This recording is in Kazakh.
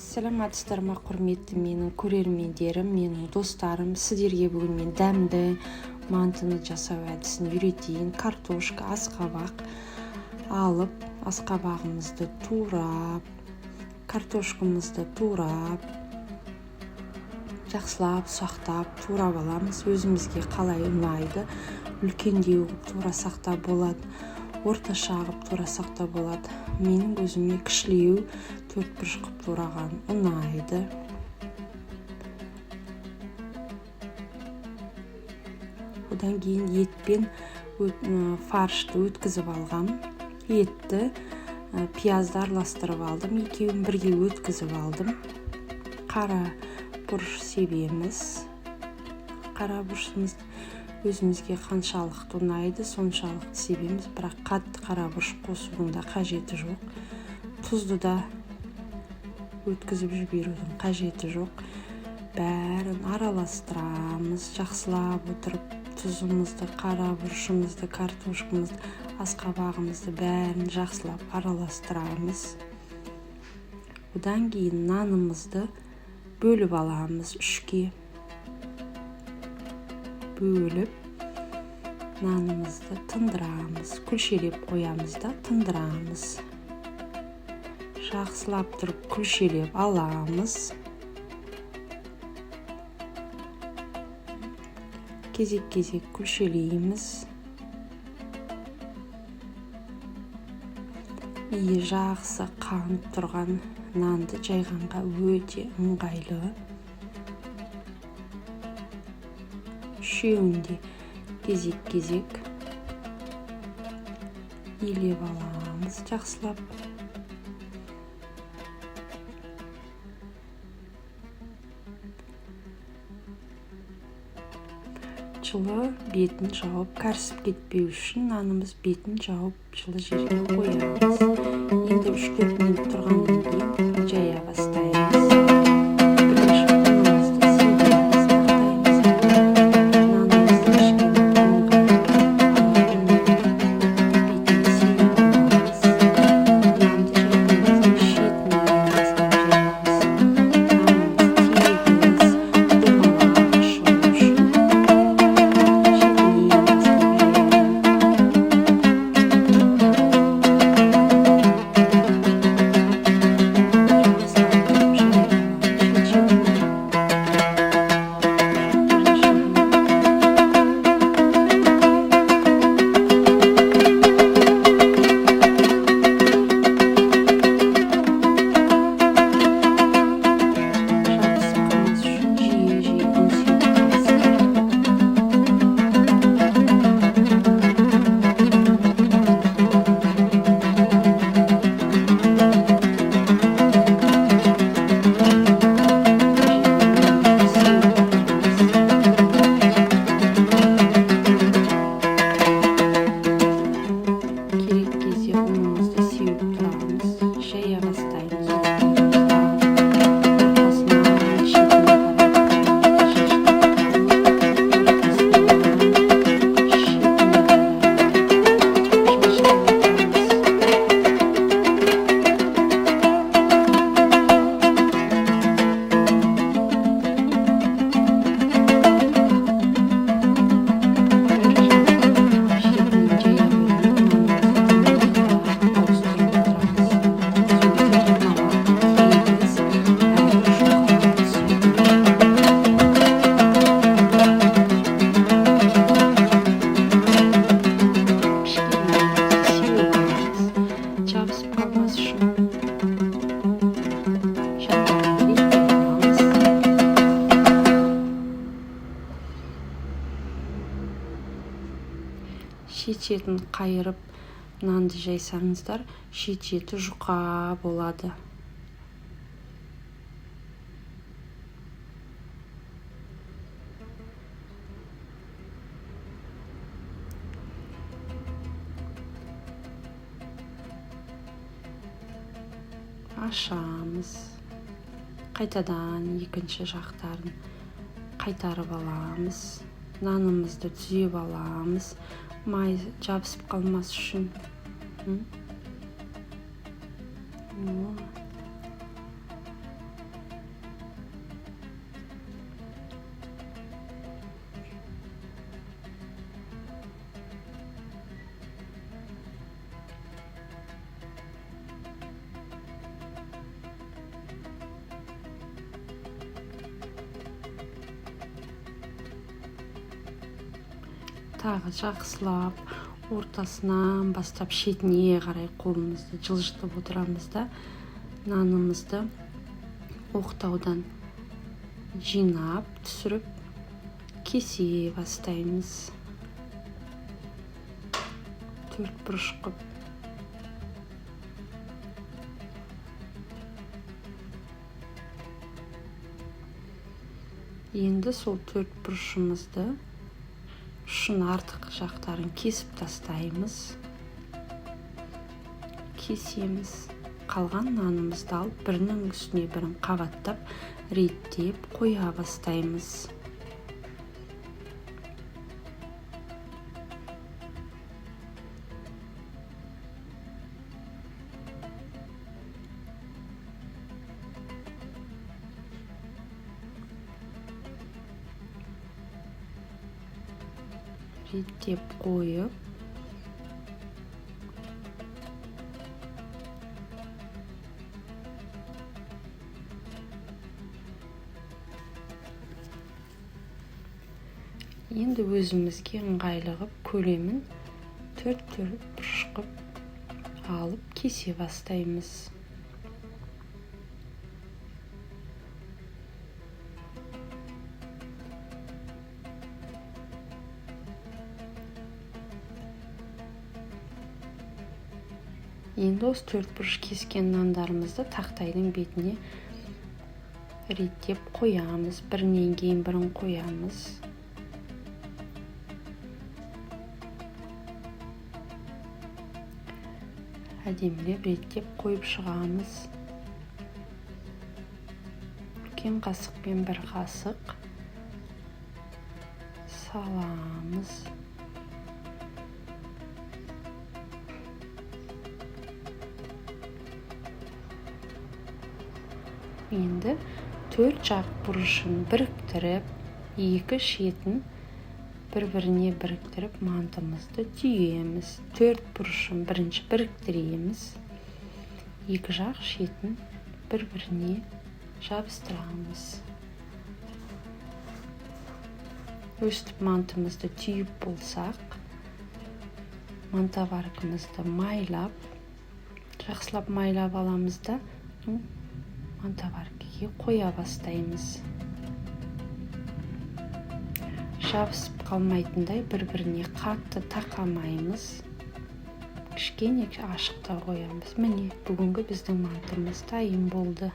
Саламатсыздарма, құрметті менің көрермендерім, менің достарым. Сіздерге бүгін мен дәмді мантыны жасау әдісін үйретейін. Картошка, асқабақ алып, асқабағымызды турап, картошкамызды турап, жақсылап, ұсақтап, турап аламыз. Өзімізге қалай ұнайды. Үлкендеу турасақ та болады, орташа қылып турасақ та болады. Менің өзіме кішілеу, төртбұрыш қылып тураған ұнайды. Одан кейін етпен фаршты өткізіп алғам. Етті пиязды араластырып алдым, екеуін бірге өткізіп алдым. Қара бұрыш себеміз. Қара бұрышымыз өзімізге қаншалықты ұнайды, соншалықты себеміз, бірақ қатты қара бұрыш қосудың да қажеті жоқ. Тұзды да өткізіп жіберудің қажеті жоқ. Бәрін араластырамыз, жақсылап отырып, тұзымызды, қара бұрышымызды, картошкамызды, асқабағымызды бәрін жақсылап араластырамыз. Одан кейін нанымызды бөліп аламыз үшке. Бөліп, нанымызды тындырамыз, күлшелеп қоямыз да тындырамыз. Жақсылап тұрып күлшелеп аламыз. Кезек-кезек күлшелейміз. Жақсы қанып тұрған нанды жайғанға өте ыңғайлы. Үшеуінде кезек-кезек елеп аламыз жақсылап. Жылы бетін жауып, кәрісіп кетпеу үшін нанымыз бетін жауып жылы жерге қоямыз. Енді 3-4 минут тұрғаннан кейін жая бастаймыз. Шет-шетін қайырып нанды жайсаңыздар, шет-шеті жұқа болады. Ашамыз. Қайтадан екінші жақтарын қайтарып аламыз. Нанымызды түзеп аламыз. Май жабысып қалмас үшін. тағы жақсылап ортасынан бастап шетіне қарай қолымызды жылжытып отырамыз да нанымызды оқтаудан жинап түсіріп кесе бастаймыз. Төрт бұрыш қып. Енді сол төрт бұрышымызды ұшын артық жақтарын кесіп тастаймыз. Кесеміз. Қалған нанымызды алып бірінің үстіне бірін қабаттап реттеп қоя бастаймыз. Реттеп қойып, енді өзімізге ыңғайлы қып көлемін төрт бұрыш қып алып кесе бастаймыз. Енді осы төрт бұрыш кескен нандарымызды тақтайдың бетіне реттеп қоямыз. Бірінен кейін бірін қоямыз. Әдемілеп реттеп қойып шығамыз. Үлкен қасықпен бір қасық саламыз. Енді төрт жақ бұрышын біріктіріп, екі шетін бір-біріне біріктіріп мантымызды түйеміз. Төрт бұрышын бірінші біріктіреміз. Екі жақ шетін бір-біріне жабыстырамыз. Өстіп мантымызды түйіп болсақ, мантаваркымызды майлап, жақсылап майлап аламыз да мантаваркіге қоя бастаймыз. Жабысып қалмайтындай бір-біріне қатты тақамаймыз. Кішкене ашықта қоямыз. Міне, бүгінгі біздің мантымыз дайын болды.